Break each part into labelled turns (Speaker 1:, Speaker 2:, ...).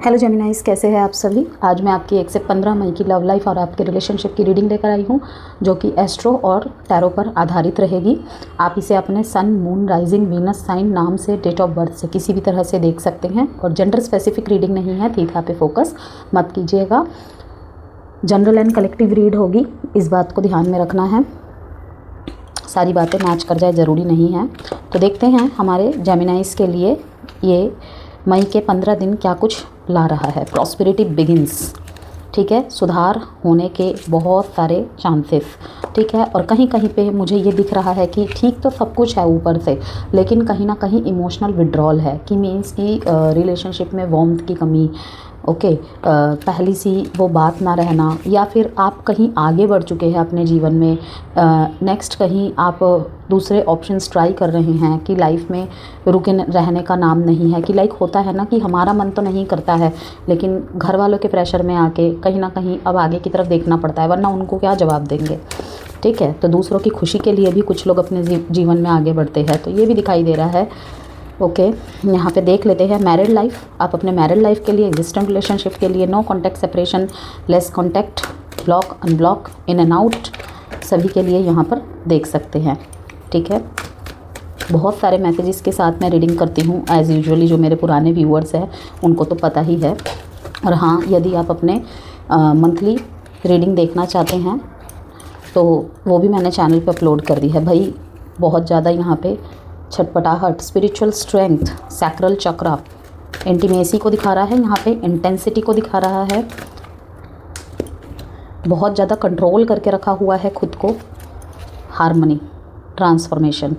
Speaker 1: Hello जेमिनाइज, कैसे हैं आप सभी। आज मैं आपकी 1 से 15 मई की लव लाइफ और आपके रिलेशनशिप की रीडिंग लेकर आई हूँ, जो कि एस्ट्रो और टैरो पर आधारित रहेगी। आप इसे अपने सन, मून, राइजिंग, वीनस साइन, नाम से, डेट ऑफ बर्थ से किसी भी तरह से देख सकते हैं। और जेंडर स्पेसिफिक रीडिंग नहीं है, थीथा पे फोकस मत कीजिएगा। जनरल एंड कलेक्टिव रीड होगी, इस बात को ध्यान में रखना है। सारी बातें मैच कर जाए ज़रूरी नहीं है। तो देखते हैं हमारे जेमिनाइज के लिए ये मई के 15 दिन क्या कुछ ला रहा है। प्रॉस्पेरिटी बिगिंस, ठीक है, सुधार होने के बहुत सारे चांसेस, ठीक है। और कहीं कहीं पे मुझे ये दिख रहा है कि ठीक तो सब कुछ है ऊपर से, लेकिन कहीं ना कहीं इमोशनल विड्रॉल है कि मीन्स की रिलेशनशिप में वार्मथ की कमी, ओके, पहली सी वो बात ना रहना, या फिर आप कहीं आगे बढ़ चुके हैं अपने जीवन में, नेक्स्ट कहीं आप दूसरे ऑप्शंस ट्राई कर रहे हैं कि लाइफ में रुके रहने का नाम नहीं है। कि लाइक होता है ना कि हमारा मन तो नहीं करता है, लेकिन घर वालों के प्रेशर में आके कहीं ना कहीं अब आगे की तरफ देखना पड़ता है, वरना उनको क्या जवाब देंगे, ठीक है। तो दूसरों की खुशी के लिए भी कुछ लोग अपने जीवन में आगे बढ़ते हैं, तो ये भी दिखाई दे रहा है। ओके, यहाँ पे देख लेते हैं मैरिड लाइफ। आप अपने मैरिड लाइफ के लिए, एग्जिस्टेंट रिलेशनशिप के लिए, no contact, separation, less contact, block, unblock, in and out, सभी के लिए यहाँ पर देख सकते हैं, ठीक है। बहुत सारे मैसेजेस के साथ मैं रीडिंग करती हूँ एज़ यूजुअली। जो मेरे पुराने व्यूअर्स हैं उनको तो पता ही है। और हाँ, यदि आप अपने मंथली रीडिंग देखना चाहते हैं तो वो भी मैंने चैनल पर अपलोड कर दी है भाई। बहुत ज़्यादा यहाँ पे छटपटाहट, स्पिरिचुअल स्ट्रेंथ, सैक्रल चक्रा, इंटीमेसी को दिखा रहा है, यहाँ पे इंटेंसिटी को दिखा रहा है। बहुत ज़्यादा कंट्रोल करके रखा हुआ है खुद को, हार्मनी, ट्रांसफॉर्मेशन,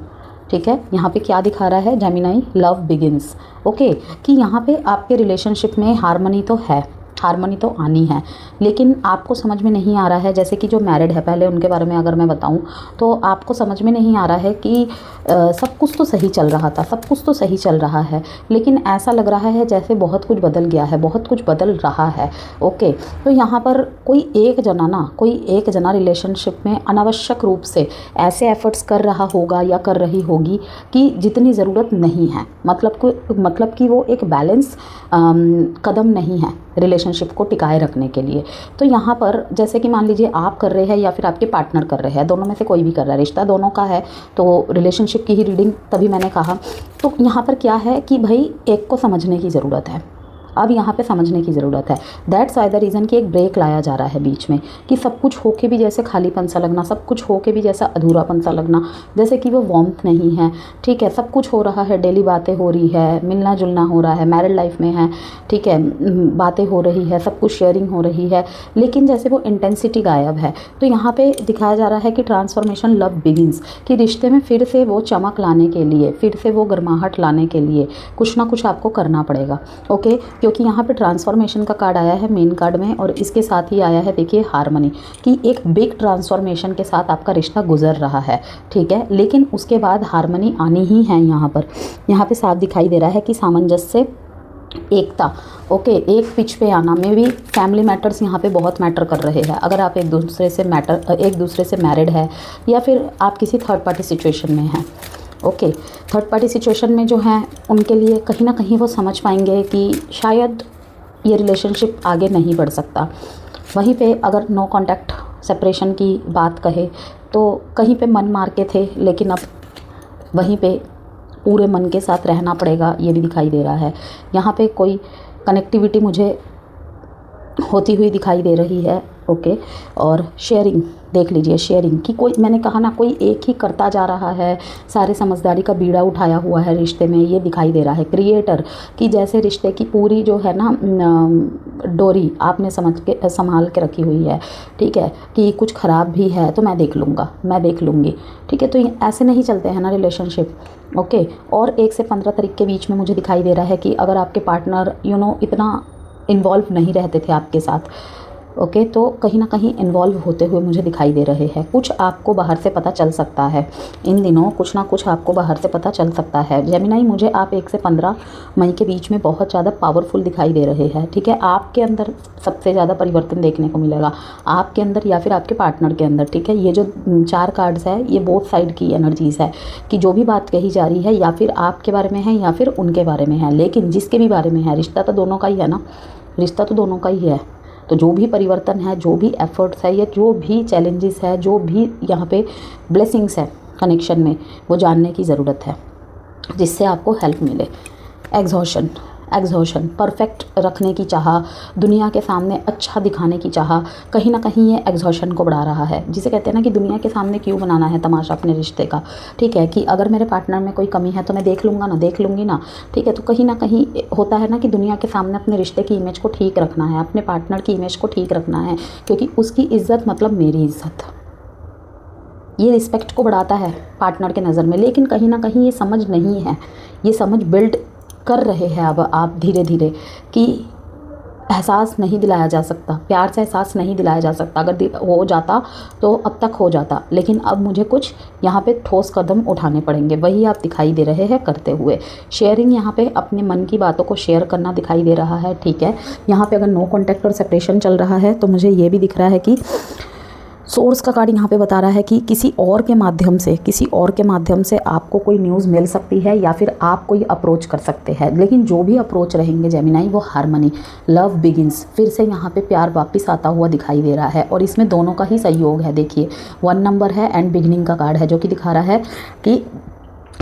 Speaker 1: ठीक है। यहाँ पे क्या दिखा रहा है जेमिनाई, लव बिगिंस, ओके, कि यहाँ पे आपके रिलेशनशिप में हार्मनी तो है, हार्मनी तो आनी है, लेकिन आपको समझ में नहीं आ रहा है। जैसे कि जो मैरिड है, पहले उनके बारे में अगर मैं बताऊं तो आपको समझ में नहीं आ रहा है कि सब कुछ तो सही चल रहा था, सब कुछ तो सही चल रहा है, लेकिन ऐसा लग रहा है जैसे बहुत कुछ बदल गया है, बहुत कुछ बदल रहा है, ओके। तो यहाँ पर कोई एक जना रिलेशनशिप में अनावश्यक रूप से ऐसे एफर्ट्स कर रहा होगा या कर रही होगी कि जितनी ज़रूरत नहीं है। मतलब कि वो एक बैलेंस कदम नहीं है रिलेशनशिप को टिकाए रखने के लिए। तो यहाँ पर जैसे कि मान लीजिए आप कर रहे हैं या फिर आपके पार्टनर कर रहे हैं, दोनों में से कोई भी कर रहा है, रिश्ता दोनों का है, तो रिलेशनशिप की ही रीडिंग तभी मैंने कहा। तो यहाँ पर क्या है कि भाई एक को समझने की ज़रूरत है, अब यहाँ पे समझने की ज़रूरत है। दैट्स वाई द रीज़न कि एक ब्रेक लाया जा रहा है बीच में, कि सब कुछ होके भी जैसे खालीपन सा लगना, सब कुछ होके भी जैसा अधूरापन सा लगना, जैसे कि वो वार्मथ नहीं है, ठीक है। सब कुछ हो रहा है, डेली बातें हो रही है, मिलना जुलना हो रहा है, मैरिड लाइफ में है, ठीक है, बातें हो रही है, सब कुछ शेयरिंग हो रही है, लेकिन जैसे वो इंटेंसिटी गायब है। तो यहाँ पे दिखाया जा रहा है कि ट्रांसफॉर्मेशन लव बिगिंस, कि रिश्ते में फिर से वो चमक लाने के लिए, फिर से वो गर्माहट लाने के लिए कुछ ना कुछ आपको करना पड़ेगा, ओके। क्योंकि यहाँ पे ट्रांसफॉर्मेशन का कार्ड आया है मेन कार्ड में, और इसके साथ ही आया है देखिए हार्मनी, कि एक बिग ट्रांसफॉर्मेशन के साथ आपका रिश्ता गुजर रहा है, ठीक है, लेकिन उसके बाद हार्मनी आनी ही है। यहाँ पे साफ दिखाई दे रहा है कि सामंजस्य, एकता, ओके, एक पिच पे आना में भी फैमिली मैटर्स यहाँ पे बहुत मैटर कर रहे हैं। अगर आप एक दूसरे से मैरिड है या फिर आप किसी थर्ड पार्टी सिचुएशन में हैं, ओके। थर्ड पार्टी सिचुएशन में जो हैं उनके लिए कहीं ना कहीं वो समझ पाएंगे कि शायद ये रिलेशनशिप आगे नहीं बढ़ सकता। वहीं पे अगर नो कॉन्टैक्ट, सेपरेशन की बात कहे तो कहीं पे मन मार के थे, लेकिन अब वहीं पे पूरे मन के साथ रहना पड़ेगा, ये भी दिखाई दे रहा है। यहाँ पे कोई कनेक्टिविटी मुझे होती हुई दिखाई दे रही है, ओके। और शेयरिंग देख लीजिए, शेयरिंग की कोई, मैंने कहा ना, कोई एक ही करता जा रहा है, सारे समझदारी का बीड़ा उठाया हुआ है रिश्ते में, ये दिखाई दे रहा है। क्रिएटर की जैसे रिश्ते की पूरी जो है ना डोरी आपने संभाल के रखी हुई है, ठीक है, कि कुछ ख़राब भी है तो मैं देख लूँगी, ठीक है। तो ऐसे नहीं चलते हैं ना रिलेशनशिप, ओके। और 1 से 15 तारीख के बीच में मुझे दिखाई दे रहा है कि अगर आपके पार्टनर इतना इन्वॉल्व नहीं रहते थे आपके साथ, ओके, तो कहीं ना कहीं इन्वॉल्व होते हुए मुझे दिखाई दे रहे हैं। कुछ आपको बाहर से पता चल सकता है इन दिनों, कुछ ना कुछ आपको बाहर से पता चल सकता है। जेमिनाई, मुझे आप 1 से 15 मई के बीच में बहुत ज़्यादा पावरफुल दिखाई दे रहे हैं, ठीक है। आपके अंदर सबसे ज़्यादा परिवर्तन देखने को मिलेगा, आपके अंदर या फिर आपके पार्टनर के अंदर, ठीक है। ये जो 4 कार्ड्स है ये बोथ साइड की एनर्जीज़ है कि जो भी बात कही जा रही है या फिर आपके बारे में है या फिर उनके बारे में है, लेकिन जिसके भी बारे में है, रिश्ता तो दोनों का ही है ना, रिश्ता तो दोनों का ही है। तो जो भी परिवर्तन है, जो भी एफर्ट्स है या जो भी चैलेंजेस है, जो भी यहाँ पे ब्लेसिंग्स है कनेक्शन में, वो जानने की ज़रूरत है जिससे आपको हेल्प मिले। एग्जॉशन, परफेक्ट रखने की चाह, दुनिया के सामने अच्छा दिखाने की चाह, कहीं ना कहीं ये एग्जॉशन को बढ़ा रहा है, जिसे कहते हैं ना कि दुनिया के सामने क्यों बनाना है तमाशा अपने रिश्ते का, ठीक है। कि अगर मेरे पार्टनर में कोई कमी है तो मैं देख लूँगा ना, देख लूँगी ना, ठीक है। तो कहीं ना कहीं होता है ना कि दुनिया के सामने अपने रिश्ते की इमेज को ठीक रखना है, अपने पार्टनर की इमेज को ठीक रखना है, क्योंकि उसकी इज़्ज़त मतलब मेरी इज़्ज़त, ये रिस्पेक्ट को बढ़ाता है पार्टनर के नज़र में। लेकिन कहीं ना कहीं ये समझ नहीं है, ये समझ बिल्ड कर रहे हैं अब आप धीरे धीरे कि एहसास नहीं दिलाया जा सकता, प्यार से एहसास नहीं दिलाया जा सकता। अगर हो जाता तो अब तक हो जाता, लेकिन अब मुझे कुछ यहाँ पे ठोस कदम उठाने पड़ेंगे, वही आप दिखाई दे रहे हैं करते हुए। शेयरिंग, यहाँ पे अपने मन की बातों को शेयर करना दिखाई दे रहा है, ठीक है। यहाँ पे अगर नो कॉन्टैक्ट और सेपरेशन चल रहा है तो मुझे ये भी दिख रहा है कि सोर्स का कार्ड यहाँ पे बता रहा है कि किसी और के माध्यम से आपको कोई न्यूज़ मिल सकती है या फिर आप कोई अप्रोच कर सकते हैं। लेकिन जो भी अप्रोच रहेंगे जेमिनाई, वो हार्मनी, लव बिगिंस, फिर से यहाँ पे प्यार वापस आता हुआ दिखाई दे रहा है। और इसमें दोनों का ही सहयोग है। देखिए 1 नंबर है एंड बिगिनिंग का कार्ड है, जो कि दिखा रहा है कि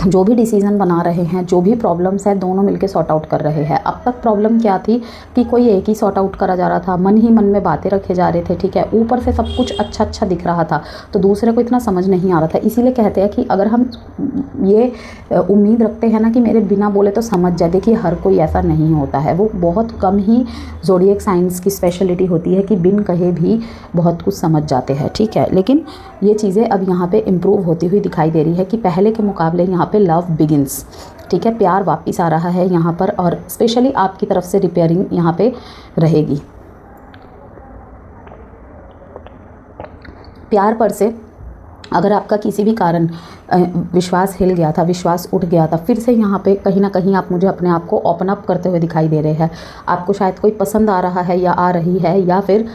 Speaker 1: जो भी डिसीज़न बना रहे हैं, जो भी प्रॉब्लम्स है, दोनों मिलके सॉर्ट आउट कर रहे हैं। अब तक प्रॉब्लम क्या थी कि कोई एक ही सॉर्ट आउट करा जा रहा था, मन ही मन में बातें रखे जा रहे थे, ठीक है। ऊपर से सब कुछ अच्छा अच्छा दिख रहा था तो दूसरे को इतना समझ नहीं आ रहा था। इसीलिए कहते हैं कि अगर हम ये उम्मीद रखते हैं ना कि मेरे बिना बोले तो समझ जाए, देखिए हर कोई ऐसा नहीं होता है। वो बहुत कम ही ज़ोडिएक साइंस की स्पेशलिटी होती है कि बिन कहे भी बहुत कुछ समझ जाते हैं, ठीक है। लेकिन ये चीज़ें अब यहाँ पे इम्प्रूव होती हुई दिखाई दे रही है कि पहले के मुकाबले यहाँ पे लव बिगिंस, ठीक है, प्यार वापस आ रहा है यहाँ पर। और स्पेशली आपकी तरफ से रिपेयरिंग यहाँ पे रहेगी। प्यार पर से अगर आपका किसी भी कारण विश्वास हिल गया था, विश्वास उठ गया था, फिर से यहाँ पे कहीं ना कहीं आप मुझे अपने आप को ओपन अप करते हुए दिखाई दे रहे हैं। आपको शायद कोई पसंद आ रहा है या आ रही है, या फिर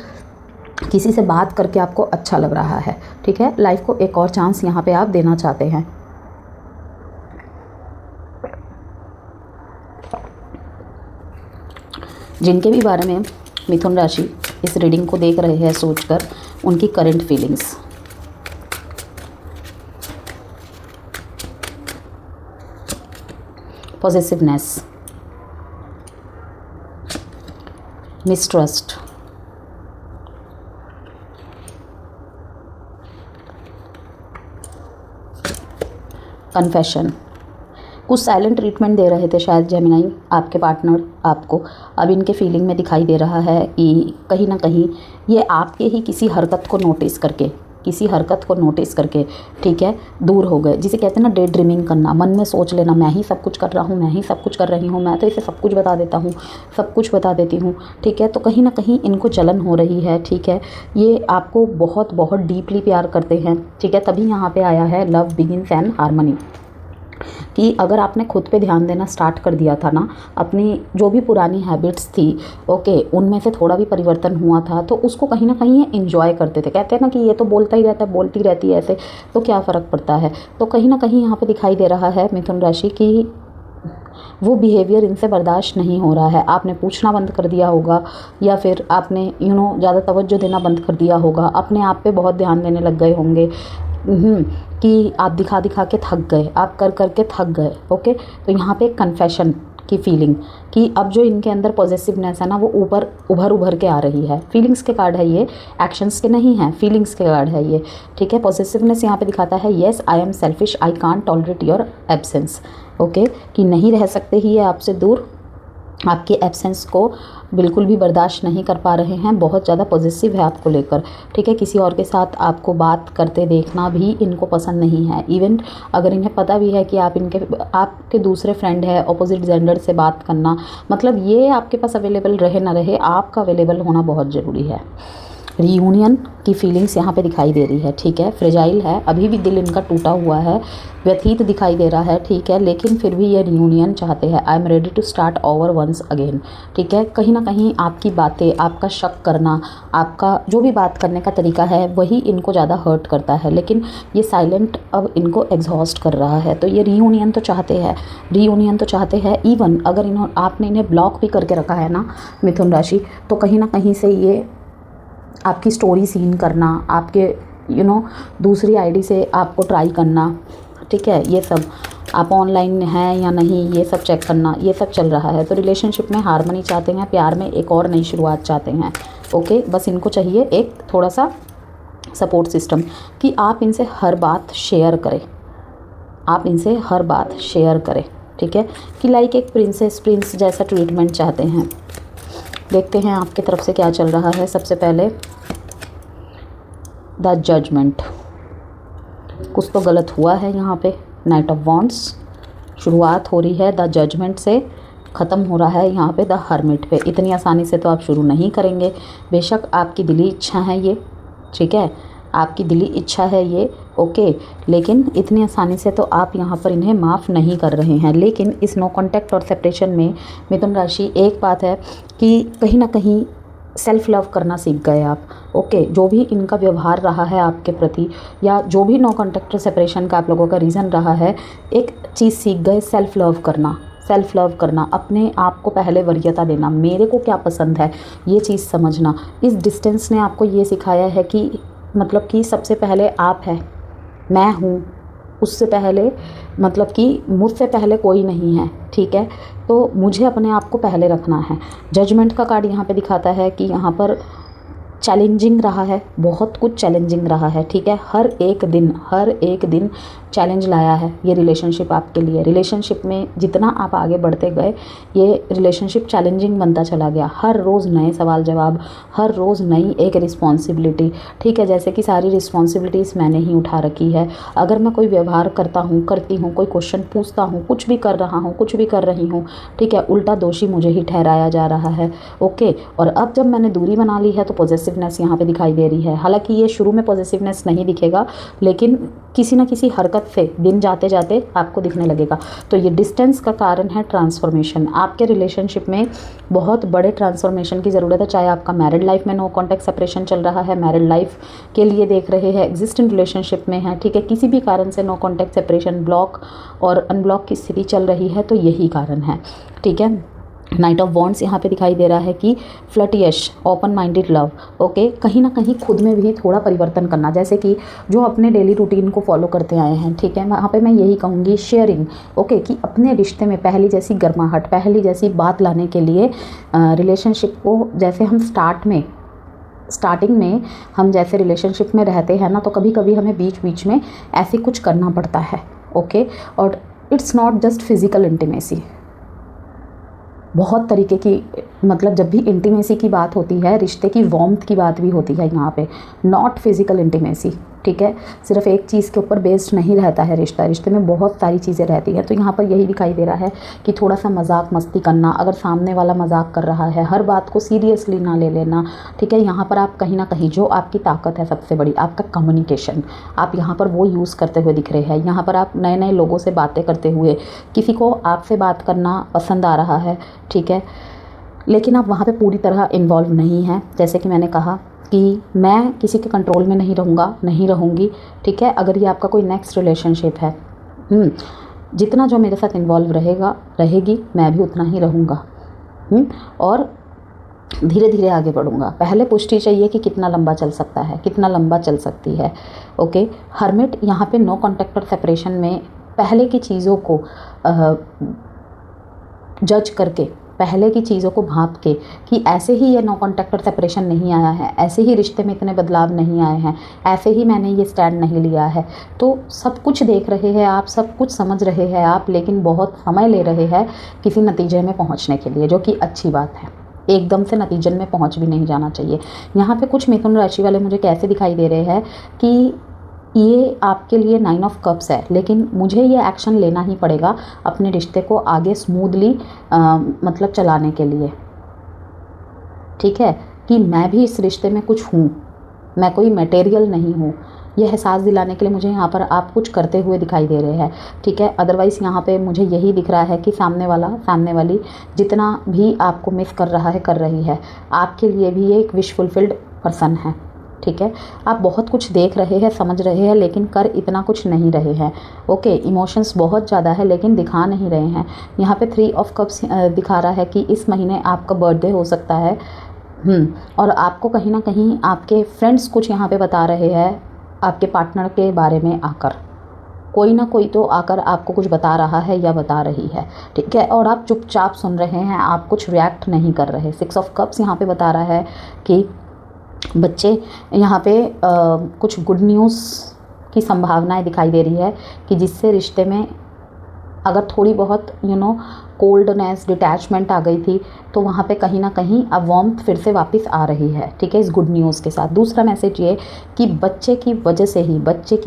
Speaker 1: किसी से बात करके आपको अच्छा लग रहा है, ठीक है। लाइफ को एक और चांस यहाँ पे आप देना चाहते हैं। जिनके भी बारे में मिथुन राशि इस रीडिंग को देख रहे हैं सोचकर, उनकी current feelings, positiveness, mistrust, confession, कुछ साइलेंट ट्रीटमेंट दे रहे थे शायद जेमिनाई आपके पार्टनर आपको। अब इनके फीलिंग में दिखाई दे रहा है कि कहीं ना कहीं ये आपके ही किसी हरकत को नोटिस करके ठीक है दूर हो गए। जिसे कहते हैं ना डे ड्रीमिंग करना, मन में सोच लेना मैं ही सब कुछ कर रहा हूँ, मैं ही सब कुछ कर रही हूँ, मैं तो इसे सब कुछ बता देता हूँ, सब कुछ बता देती हूँ, ठीक है। तो कहीं ना कहीं इनको जलन हो रही है, ठीक है। ये आपको बहुत बहुत डीपली प्यार करते हैं, ठीक है। तभी यहाँ पे आया है लव बिगिंस एंड हार्मनी, कि अगर आपने खुद पे ध्यान देना स्टार्ट कर दिया था ना, अपनी जो भी पुरानी हैबिट्स थी, ओके, उनमें से थोड़ा भी परिवर्तन हुआ था तो उसको कहीं ना कहीं ये इन्जॉय करते थे। कहते हैं ना कि ये तो बोलता ही रहता है, बोलती रहती है ऐसे, तो क्या फ़र्क पड़ता है। तो कहीं ना कहीं यहाँ पे दिखाई दे रहा है मिथुन राशि की वो बिहेवियर इनसे बर्दाश्त नहीं हो रहा है। आपने पूछना बंद कर दिया होगा, या फिर आपने ज़्यादा तवज्जो देना बंद कर दिया होगा, अपने आप पे बहुत ध्यान देने लग गए होंगे, कि आप दिखा दिखा के थक गए, आप कर कर के थक गए, ओके। तो यहाँ पे कन्फेशन की फीलिंग कि अब जो इनके अंदर पॉजिटिवनेस है ना, वो ऊपर उभर के आ रही है। फीलिंग्स के कार्ड है ये, एक्शंस के नहीं हैं, फीलिंग्स के कार्ड है ये, ठीक है। पॉजिटिवनेस यहाँ पे दिखाता है yes I am selfish, I can't tolerate your absence, okay, कि नहीं रह सकते ही ये आपसे दूर, आपके एब्सेंस को बिल्कुल भी बर्दाश्त नहीं कर पा रहे हैं, बहुत ज़्यादा पॉजिटिव है आपको लेकर, ठीक है। किसी और के साथ आपको बात करते देखना भी इनको पसंद नहीं है। इवन अगर इन्हें पता भी है कि आपके दूसरे फ्रेंड है, अपोजिट जेंडर से बात करना, मतलब ये आपके पास अवेलेबल रहे ना रहे, आपका अवेलेबल होना बहुत ज़रूरी है। रीयूनियन की फीलिंग्स यहाँ पे दिखाई दे रही है, ठीक है। फ्रेजाइल है, अभी भी दिल इनका टूटा हुआ है, व्यथित दिखाई दे रहा है, ठीक है, लेकिन फिर भी ये रीयूनियन चाहते हैं। I am ready to start over once again, ठीक है। कहीं ना कहीं आपकी बातें, आपका शक करना, आपका जो भी बात करने का तरीका है वही इनको ज़्यादा हर्ट करता है, लेकिन ये साइलेंट अब इनको एग्जॉस्ट कर रहा है। तो ये रीयूनियन तो चाहते हैं, रीयूनियन तो चाहते हैं। इवन अगर आपने इन्हें ब्लॉक भी करके रखा है ना मिथुन राशि, तो कहीं ना कहीं से ये आपकी स्टोरी सीन करना, आपके दूसरी आईडी से आपको ट्राई करना, ठीक है, ये सब आप ऑनलाइन हैं या नहीं ये सब चेक करना, ये सब चल रहा है। तो रिलेशनशिप में हार्मनी चाहते हैं, प्यार में एक और नई शुरुआत चाहते हैं, ओके। बस इनको चाहिए एक थोड़ा सा सपोर्ट सिस्टम कि आप इनसे हर बात शेयर करें, आप इनसे हर बात शेयर करें, ठीक है, कि लाइक एक प्रिंस जैसा ट्रीटमेंट चाहते हैं। देखते हैं आपकी तरफ से क्या चल रहा है। सबसे पहले द जजमेंट, कुछ तो गलत हुआ है यहाँ पे। नाइट ऑफ वॉन्ड्स, शुरुआत हो रही है द जजमेंट से, ख़त्म हो रहा है यहाँ पे द हर्मिट पे। इतनी आसानी से तो आप शुरू नहीं करेंगे, बेशक आपकी दिली इच्छा है ये, ठीक है, आपकी दिली इच्छा है ये, ओके, लेकिन इतनी आसानी से तो आप यहाँ पर इन्हें माफ़ नहीं कर रहे हैं। लेकिन इस नो कॉन्टैक्ट और सेपरेशन में मिथुन राशि, एक बात है कि कहीं ना कहीं सेल्फ लव करना सीख गए आप, ओके। जो भी इनका व्यवहार रहा है आपके प्रति, या जो भी नो कॉन्टैक्ट और सेपरेशन का आप लोगों का रीज़न रहा है, एक चीज़ सीख गए, सेल्फ लव करना, सेल्फ लव करना, अपने आप को पहले वरीयता देना, मेरे को क्या पसंद है ये चीज़ समझना। इस डिस्टेंस ने आपको ये सिखाया है कि मतलब कि सबसे पहले आप है, मैं हूँ, उससे पहले मतलब कि मुझसे पहले कोई नहीं है, ठीक है। तो मुझे अपने आप को पहले रखना है। जजमेंट का कार्ड यहाँ पे दिखाता है कि यहाँ पर चैलेंजिंग रहा है, बहुत कुछ चैलेंजिंग रहा है, ठीक है। हर एक दिन चैलेंज लाया है ये रिलेशनशिप आपके लिए। रिलेशनशिप में जितना आप आगे बढ़ते गए, ये रिलेशनशिप चैलेंजिंग बनता चला गया। हर रोज़ नए सवाल जवाब, हर रोज़ नई एक रिस्पॉन्सिबिलिटी, ठीक है। जैसे कि सारी रिस्पॉन्सिबिलिटीज़ मैंने ही उठा रखी है। अगर मैं कोई व्यवहार करती हूँ, कोई क्वेश्चन पूछता हूँ, कुछ भी कर रहा हूँ, कुछ भी कर रही हूँ, ठीक है, उल्टा दोषी मुझे ही ठहराया जा रहा है, ओके। और अब जब मैंने दूरी बना ली है तो पॉजिटिवनेस यहाँ पे दिखाई दे रही है। हालांकि ये शुरू में पॉजिटिवनेस नहीं दिखेगा, लेकिन किसी न किसी हरकत से दिन जाते जाते आपको दिखने लगेगा। तो ये डिस्टेंस का कारण है ट्रांसफॉर्मेशन। आपके रिलेशनशिप में बहुत बड़े ट्रांसफॉर्मेशन की ज़रूरत है। चाहे आपका मैरिड लाइफ में नो कॉन्टैक्ट सेपरेशन चल रहा है, मैरिड लाइफ के लिए देख रहे हैं, एग्जिस्टिंग रिलेशनशिप में है, ठीक है, किसी भी कारण से नो कॉन्टैक्ट सेपरेशन, ब्लॉक और अनब्लॉक की स्थिति चल रही है, तो यही कारण है, ठीक है। नाइट ऑफ वॉन्ड्स यहाँ पे दिखाई दे रहा है कि फ्लर्टियश, ओपन माइंडेड लव, ओके। कहीं ना कहीं खुद में भी थोड़ा परिवर्तन करना, जैसे कि जो अपने डेली रूटीन को फॉलो करते आए हैं, ठीक है, वहाँ पे मैं यही कहूँगी शेयरिंग, ओके, कि अपने रिश्ते में पहली जैसी गर्माहट, पहली जैसी बात लाने के लिए रिलेशनशिप को, जैसे हम स्टार्टिंग में हम जैसे रिलेशनशिप में रहते हैं ना, तो कभी कभी हमें बीच बीच में ऐसे कुछ करना पड़ता है, ओके। और it's not just physical intimacy, बहुत तरीके की, मतलब जब भी इंटीमेसी की बात होती है, रिश्ते की वार्मथ की बात भी होती है यहाँ पे, नॉट फिज़िकल इंटीमेसी, ठीक है। सिर्फ एक चीज़ के ऊपर बेस्ड नहीं रहता है रिश्ता, रिश्ते में बहुत सारी चीज़ें रहती हैं। तो यहाँ पर यही दिखाई दे रहा है कि थोड़ा सा मजाक मस्ती करना, अगर सामने वाला मजाक कर रहा है, हर बात को सीरियसली ना ले लेना, ठीक है। यहाँ पर आप कहीं ना कहीं जो आपकी ताकत है सबसे बड़ी, आपका कम्युनिकेशन, आप यहाँ पर वो यूज़ करते हुए दिख रहे हैं। यहाँ पर आप नए नए लोगों से बातें करते हुए, किसी को आपसे बात करना पसंद आ रहा है, ठीक है, लेकिन आप वहाँ पे पूरी तरह इन्वॉल्व नहीं हैं। जैसे कि मैंने कहा कि मैं किसी के कंट्रोल में नहीं रहूँगी, ठीक है। अगर ये आपका कोई नेक्स्ट रिलेशनशिप है, जितना जो मेरे साथ इन्वॉल्व रहेगी, मैं भी उतना ही रहूँगा, और धीरे धीरे आगे बढ़ूँगा। पहले पुष्टि चाहिए कि कितना लंबा चल सकता है, कितना लंबा चल सकती है, ओके। हर्मिट यहाँ पे नो कॉन्टैक्ट और सेपरेशन में पहले की चीज़ों को जज करके, पहले की चीज़ों को भांप के, कि ऐसे ही ये नो कॉन्टैक्ट और सेपरेशन नहीं आया है, ऐसे ही रिश्ते में इतने बदलाव नहीं आए हैं, ऐसे ही मैंने ये स्टैंड नहीं लिया है। तो सब कुछ देख रहे हैं आप, सब कुछ समझ रहे हैं आप, लेकिन बहुत समय ले रहे हैं किसी नतीजे में पहुंचने के लिए, जो कि अच्छी बात है। एकदम से नतीजन में पहुंच भी नहीं जाना चाहिए। यहाँ पे कुछ मिथुन राशि वाले मुझे कैसे दिखाई दे रहे हैं कि ये आपके लिए 9 ऑफ कप्स है, लेकिन मुझे ये एक्शन लेना ही पड़ेगा अपने रिश्ते को आगे स्मूथली मतलब चलाने के लिए, ठीक है, कि मैं भी इस रिश्ते में कुछ हूँ, मैं कोई मटेरियल नहीं हूँ। ये एहसास दिलाने के लिए मुझे यहाँ पर आप कुछ करते हुए दिखाई दे रहे हैं, ठीक है। अदरवाइज़ यहाँ पे मुझे यही दिख रहा है कि सामने वाली जितना भी आपको मिस कर रहा है, कर रही है, आपके लिए भी ये एक विश फुलफिल्ड पर्सन है, ठीक है। आप बहुत कुछ देख रहे हैं, समझ रहे हैं, लेकिन कर इतना कुछ नहीं रहे हैं, ओके। इमोशंस बहुत ज़्यादा है लेकिन दिखा नहीं रहे हैं। यहाँ पे 3 ऑफ कप्स दिखा रहा है कि इस महीने आपका बर्थडे हो सकता है, और आपको कहीं ना कहीं आपके फ्रेंड्स कुछ यहाँ पे बता रहे हैं आपके पार्टनर के बारे में आकर, कोई ना कोई तो आकर आपको कुछ बता रहा है या बता रही है, ठीक है। और आप चुपचाप सुन रहे हैं, आप कुछ रिएक्ट नहीं कर रहे। 6 ऑफ कप्स यहाँ पे बता रहा है कि बच्चे यहाँ पे कुछ गुड न्यूज़ की संभावनाएं दिखाई दे रही है कि जिससे रिश्ते में अगर थोड़ी बहुत कोल्डनेस, डिटैचमेंट आ गई थी, तो वहाँ पे कहीं ना कहीं अब वार्मथ फिर से वापस आ रही है, ठीक है, इस गुड न्यूज़ के साथ। दूसरा मैसेज ये कि बच्चे की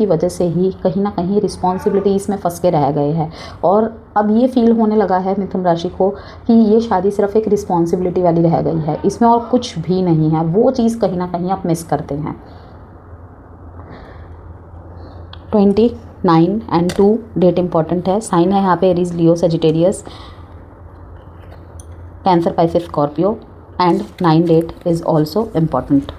Speaker 1: वजह से ही कहीं ना कहीं रिस्पॉन्सिबिलिटीज़ में फंस के रह गए हैं, और अब ये फील होने लगा है मिथुन राशि को कि ये शादी सिर्फ एक रिस्पॉन्सिबिलिटी वाली रह गई है, इसमें और कुछ भी नहीं है। वो चीज़ कहीं ना कहीं आप मिस करते हैं। 29 एंड 2 डेट इंपॉर्टेंट है। साइन है यहाँ पे Aries, Leo, Sagittarius, cancer, Pisces, Scorpio, and 9 that is also important.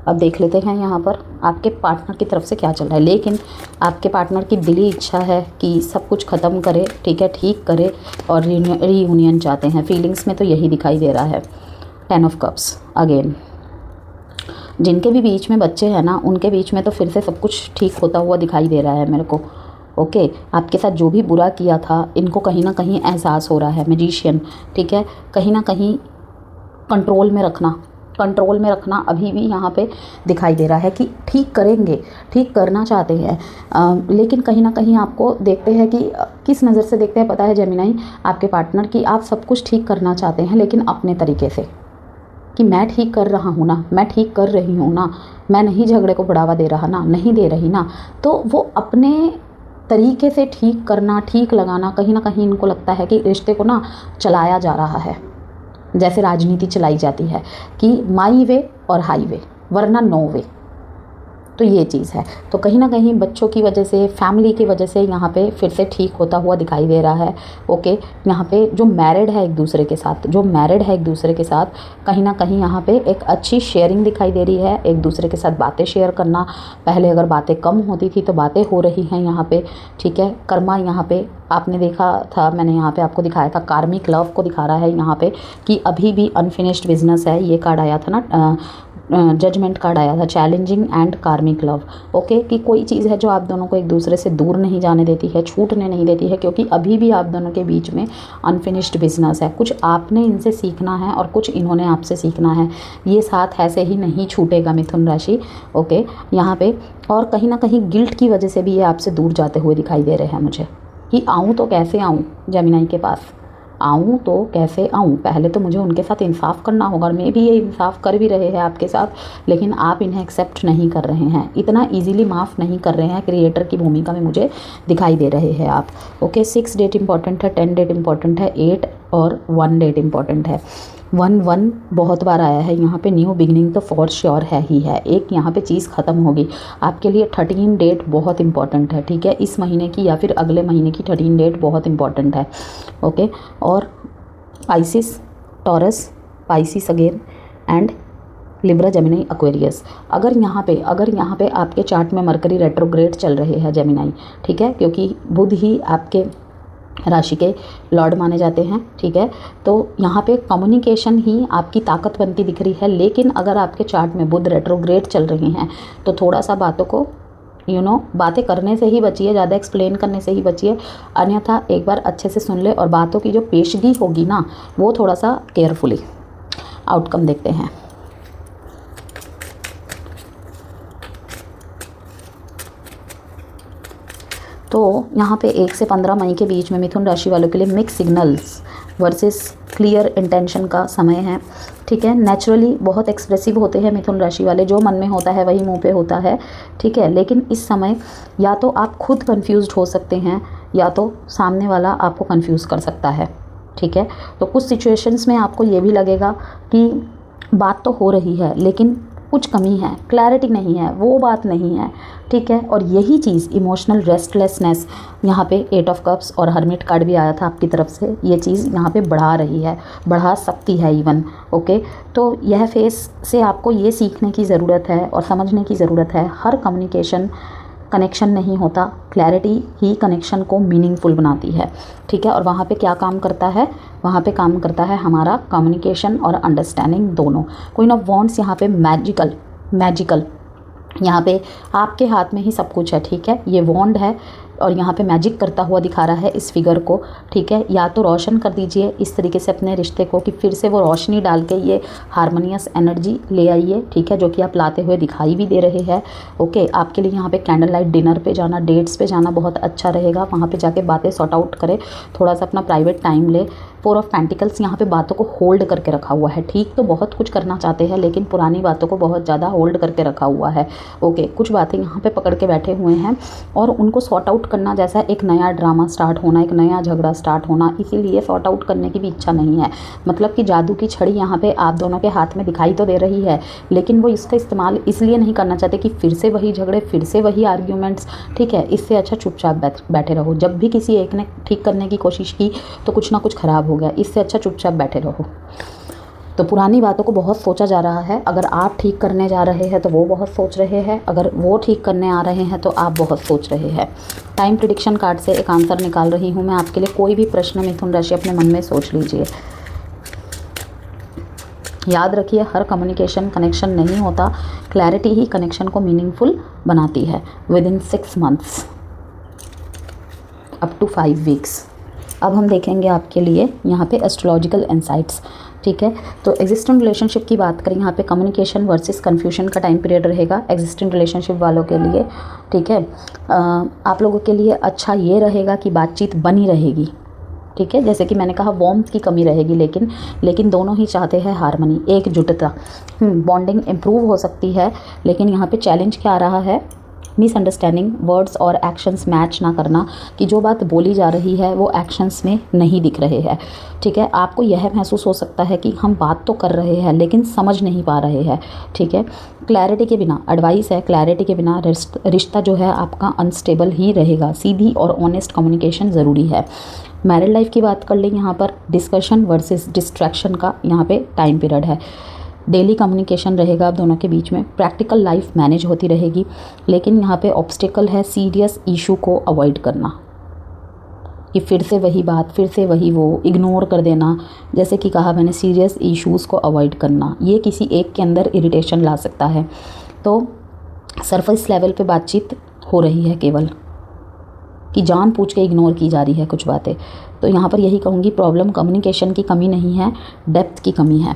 Speaker 1: अब देख लेते हैं यहाँ पर आपके पार्टनर की तरफ से क्या चल रहा है। लेकिन आपके पार्टनर की दिली इच्छा है कि सब कुछ ख़त्म करे, ठीक है, ठीक करे, और रीयूनियन चाहते हैं। फीलिंग्स में तो यही दिखाई दे रहा है। 10 ऑफ कप्स अगेन, जिनके भी बीच में बच्चे हैं ना, उनके बीच में तो फिर से सब कुछ ठीक होता हुआ दिखाई दे रहा है मेरे को, ओके। आपके साथ जो भी बुरा किया था, इनको कहीं ना कहीं एहसास हो रहा है। मैजिशियन, ठीक है, कहीं ना कहीं कंट्रोल में रखना अभी भी यहाँ पे दिखाई दे रहा है कि ठीक करेंगे, ठीक करना चाहते हैं, लेकिन कहीं ना कहीं आपको देखते हैं कि किस नज़र से देखते हैं पता है जेमिनाई, आपके पार्टनर की आप सब कुछ ठीक करना चाहते हैं लेकिन अपने तरीके से, कि मैं ठीक कर रहा हूँ ना, मैं ठीक कर रही हूँ ना, मैं नहीं झगड़े को बढ़ावा दे रहा ना, नहीं दे रही ना, तो वो अपने तरीके से ठीक करना, ठीक लगाना, कहीं ना कहीं इनको लगता है कि रिश्ते को ना चलाया जा रहा है, जैसे राजनीति चलाई जाती है कि माई वे और हाई वे, वरना नो वे। तो ये चीज़ है। तो कहीं ना कहीं बच्चों की वजह से, फैमिली की वजह से यहाँ पे फिर से ठीक होता हुआ दिखाई दे रहा है, ओके। यहाँ पे जो मैरिड है एक दूसरे के साथ, कहीं ना कहीं यहाँ पे एक अच्छी शेयरिंग दिखाई दे रही है, एक दूसरे के साथ बातें शेयर करना। पहले अगर बातें कम होती थी तो बातें हो रही हैं यहाँ पे, ठीक है। कर्मा यहाँ पे आपने देखा था, मैंने यहाँ पे आपको दिखाया था, कार्मिक लव को दिखा रहा है यहाँ पे कि अभी भी अनफिनिश्ड बिजनेस है। ये कार्ड आया था ना, जजमेंट कार्ड आया था, चैलेंजिंग एंड कार्मिक लव, ओके। कि कोई चीज़ है जो आप दोनों को एक दूसरे से दूर नहीं जाने देती है, छूटने नहीं देती है, क्योंकि अभी भी आप दोनों के बीच में अनफिनिश्ड बिजनेस है। कुछ आपने इनसे सीखना है और कुछ इन्होंने आपसे सीखना है। ये साथ ऐसे ही नहीं छूटेगा मिथुन राशि, ओके, यहाँ पे। और कहीं ना कहीं गिल्ट की वजह से भी ये आपसे दूर जाते हुए दिखाई दे रहे हैं मुझे, कि आऊँ तो कैसे आऊँ जेमिनाई के पास, आऊँ तो कैसे आऊँ, पहले तो मुझे उनके साथ इंसाफ करना होगा। और मे भी ये इंसाफ कर भी रहे हैं आपके साथ, लेकिन आप इन्हें एक्सेप्ट नहीं कर रहे हैं, इतना इजीली माफ़ नहीं कर रहे हैं। क्रिएटर की भूमिका में मुझे दिखाई दे रहे हैं आप, ओके। 6 डेट इंपॉर्टेंट है, 10 डेट इंपॉर्टेंट है, 8 और 1 डेट इंपॉर्टेंट है। 1 बहुत बार आया है यहाँ पे। न्यू बिगनिंग तो फॉर श्योर है ही है, एक यहाँ पे चीज़ ख़त्म होगी आपके लिए। 13 डेट बहुत इंपॉर्टेंट है, ठीक है, इस महीने की या फिर अगले महीने की 13 डेट बहुत इंपॉर्टेंट है, ओके। और Pisces, taurus, Pisces again, and Libra, Gemini, Aquarius. अगर यहाँ पे आपके चार्ट में मरकरी रेट्रोग्रेड चल रहे हैं जेमिनाई, ठीक है, क्योंकि बुध ही आपके राशि के लॉर्ड माने जाते हैं, ठीक है। तो यहाँ पे कम्युनिकेशन ही आपकी ताकत बनती दिख रही है। लेकिन अगर आपके चार्ट में बुध रेट्रोग्रेड चल रहे हैं तो थोड़ा सा बातों को बातें करने से ही बचिए, ज़्यादा एक्सप्लेन करने से ही बचिए, अन्यथा एक बार अच्छे से सुन ले और बातों की जो पेशगी होगी ना, वो थोड़ा सा केयरफुली। आउटकम देखते हैं। तो यहाँ पे 1 से 15 मई के बीच में मिथुन राशि वालों के लिए mix signals versus clear intention का समय है, ठीक है। नेचुरली बहुत एक्सप्रेसिव होते हैं मिथुन राशि वाले, जो मन में होता है वही मुंह पे होता है, ठीक है। लेकिन इस समय या तो आप खुद कंफ्यूज्ड हो सकते हैं या तो सामने वाला आपको कंफ्यूज कर सकता है, ठीक है। तो कुछ सिचुएशंस में आपको ये भी लगेगा कि बात तो हो रही है लेकिन कुछ कमी है, क्लैरिटी नहीं है, वो बात नहीं है, ठीक है। और यही चीज़ इमोशनल रेस्टलेसनेस, यहाँ पे 8 ऑफ कप्स और हर्मिट कार्ड भी आया था आपकी तरफ से, ये चीज़ यहाँ पे बढ़ा रही है, बढ़ा सकती है इवन। ओके, तो यह फेस से आपको ये सीखने की ज़रूरत है और समझने की ज़रूरत है, हर कम्युनिकेशन कनेक्शन नहीं होता, क्लैरिटी ही कनेक्शन को मीनिंगफुल बनाती है, ठीक है। और वहाँ पे क्या काम करता है, वहाँ पे काम करता है हमारा कम्युनिकेशन और अंडरस्टैंडिंग दोनों। क्वीन ऑफ वॉन्ड्स यहाँ पे मैजिकल यहाँ पे आपके हाथ में ही सब कुछ है, ठीक है। ये वॉन्ड है और यहाँ पे मैजिक करता हुआ दिखा रहा है इस फिगर को, ठीक है। या तो रोशन कर दीजिए इस तरीके से अपने रिश्ते को कि फिर से वो रोशनी डाल के ये हारमोनियस एनर्जी ले आइए, ठीक है, जो कि आप लाते हुए दिखाई भी दे रहे हैं। ओके, आपके लिए यहाँ पे कैंडल लाइट डिनर पे जाना, डेट्स पे जाना बहुत अच्छा रहेगा, वहाँ पे जाके बातें सॉर्ट आउट करें, थोड़ा सा अपना प्राइवेट टाइम ले। 4 ऑफ पेंटिकल्स यहाँ पे बातों को होल्ड करके रखा हुआ है, ठीक, तो बहुत कुछ करना चाहते हैं लेकिन पुरानी बातों को बहुत ज़्यादा होल्ड करके रखा हुआ है। ओके, कुछ बातें यहाँ पे पकड़ के बैठे हुए हैं और उनको सॉर्ट आउट करना, जैसा एक नया ड्रामा स्टार्ट होना, एक नया झगड़ा स्टार्ट होना, इसीलिए सॉर्ट आउट करने की भी इच्छा नहीं है। मतलब कि जादू की छड़ी यहाँ पे आप दोनों के हाथ में दिखाई तो दे रही है लेकिन वो इसका इस्तेमाल इसलिए नहीं करना चाहते कि फिर से वही झगड़े, फिर से वही आर्ग्यूमेंट्स, ठीक है। इससे अच्छा चुपचाप बैठे रहो। जब भी किसी एक ने ठीक करने की कोशिश की तो कुछ ना कुछ ख़राब हो गया, इससे अच्छा चुपचाप बैठे रहो। तो पुरानी बातों को बहुत सोचा जा रहा है, अगर आप ठीक करने जा रहे हैं तो वो बहुत सोच रहे हैं, अगर वो ठीक करने आ रहे हैं तो आप बहुत सोच रहे हैं। टाइम प्रिडिक्शन कार्ड से एक आंसर निकाल रही हूँ मैं आपके लिए। कोई भी प्रश्न मिथुन राशि अपने मन में सोच लीजिए। याद रखिए, हर कम्युनिकेशन कनेक्शन नहीं होता, क्लैरिटी ही कनेक्शन को मीनिंगफुल बनाती है। Within 6 months up to 5 weeks. अब हम देखेंगे आपके लिए यहाँ पे एस्ट्रोलॉजिकल इंसाइट्स, ठीक है। तो एग्जिस्टेंट रिलेशनशिप की बात करें, यहाँ पे कम्युनिकेशन वर्सेस कन्फ्यूजन का टाइम पीरियड रहेगा एग्जिस्टेंट रिलेशनशिप वालों के लिए, ठीक है। आप लोगों के लिए अच्छा ये रहेगा कि बातचीत बनी रहेगी, ठीक है। जैसे कि मैंने कहा वार्मथ की कमी रहेगी लेकिन दोनों ही चाहते हैं हारमनी, एकजुटता, बॉन्डिंग इम्प्रूव हो सकती है। लेकिन यहाँ पे चैलेंज क्या आ रहा है, मिसअंडरस्टैंडिंग, वर्ड्स और एक्शंस मैच ना करना, कि जो बात बोली जा रही है वो एक्शंस में नहीं दिख रहे हैं, ठीक है। आपको यह महसूस हो सकता है कि हम बात तो कर रहे हैं लेकिन समझ नहीं पा रहे हैं, ठीक है। क्लैरिटी के बिना, एडवाइस है, क्लैरिटी के बिना रिश्ता जो है आपका अनस्टेबल ही रहेगा। सीधी और ऑनेस्ट कम्युनिकेशन ज़रूरी है। मैरिड लाइफ की बात कर लें, यहाँ पर डिस्कशन वर्सेस डिस्ट्रैक्शन का यहाँ पे टाइम पीरियड है। डेली कम्युनिकेशन रहेगा आप दोनों के बीच में, प्रैक्टिकल लाइफ मैनेज होती रहेगी। लेकिन यहाँ पे ऑब्स्टिकल है सीरियस इशू को अवॉइड करना, कि फिर से वही बात, फिर से वही वो, इग्नोर कर देना। जैसे कि कहा मैंने, सीरियस इश्यूज़ को अवॉइड करना, ये किसी एक के अंदर इरिटेशन ला सकता है। तो सरफेस लेवल पे बातचीत हो रही है केवल, कि जान पूछ के इग्नोर की जा रही है कुछ बातें। तो यहाँ पर यही कहूँगी, प्रॉब्लम कम्युनिकेशन की कमी नहीं है, डेप्थ की कमी है।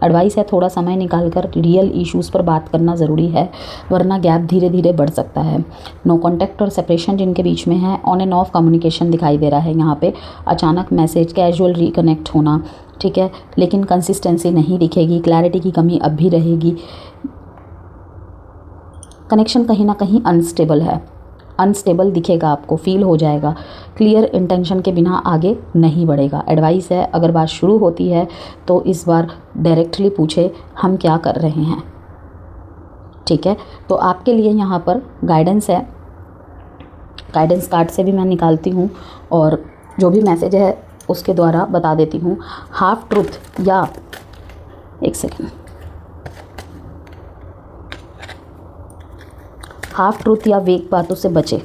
Speaker 1: एडवाइस है, थोड़ा समय निकाल कर रियल इश्यूज़ पर बात करना ज़रूरी है, वरना गैप धीरे धीरे बढ़ सकता है। नो कॉन्टैक्ट और सेपरेशन जिनके बीच में है, ऑन एंड ऑफ कम्युनिकेशन दिखाई दे रहा है यहाँ पे, अचानक मैसेज, कैजुअल रिकनेक्ट होना, ठीक है, लेकिन कंसिस्टेंसी नहीं दिखेगी, क्लैरिटी की कमी अब भी रहेगी। कनेक्शन कहीं ना कहीं अनस्टेबल दिखेगा, आपको फील हो जाएगा, क्लियर इंटेंशन के बिना आगे नहीं बढ़ेगा। एडवाइस है, अगर बात शुरू होती है तो इस बार डायरेक्टली पूछे हम क्या कर रहे हैं, ठीक है। तो आपके लिए यहाँ पर गाइडेंस है, गाइडेंस कार्ड से भी मैं निकालती हूँ और जो भी मैसेज है उसके द्वारा बता देती हूँ। हाफ ट्रूथ या एक सेकेंड, हाफ ट्रूथ या वेक बातों से बचे।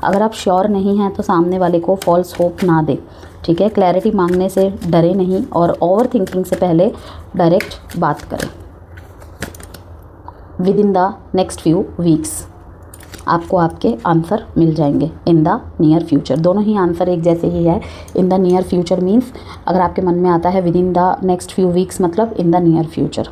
Speaker 1: अगर आप श्योर नहीं हैं तो सामने वाले को फॉल्स होप ना दे, ठीक है। क्लैरिटी मांगने से डरे नहीं और ओवर थिंकिंग से पहले डायरेक्ट बात करें। With in the next few weeks आपको आपके आंसर मिल जाएंगे। इन द नियर फ्यूचर, दोनों ही आंसर एक जैसे ही है। In the near future means अगर आपके मन में आता है with in the next few weeks, मतलब इन द नियर फ्यूचर,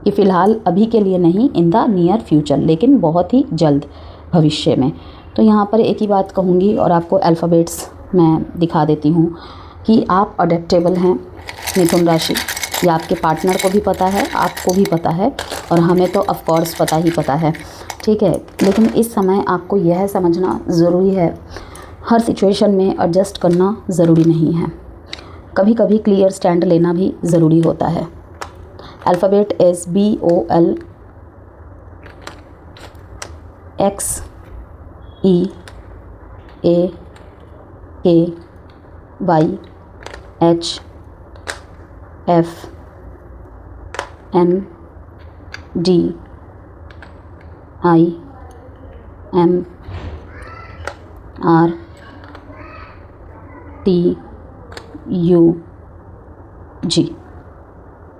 Speaker 1: कि फ़िलहाल अभी के लिए नहीं, इन द नियर फ्यूचर, लेकिन बहुत ही जल्द भविष्य में। तो यहाँ पर एक ही बात कहूँगी और आपको अल्फ़ाबेट्स मैं दिखा देती हूँ कि आप अडेप्टेबल हैं मिथुन राशि। ये आपके पार्टनर को भी पता है, आपको भी पता है और हमें तो ऑफ कोर्स पता ही पता है, ठीक है। लेकिन इस समय आपको यह समझना ज़रूरी है, हर सिचुएशन में एडजस्ट करना ज़रूरी नहीं है, कभी कभी क्लियर स्टैंड लेना भी ज़रूरी होता है। Alphabet is BOLXAKYVHFMDIMRTUG.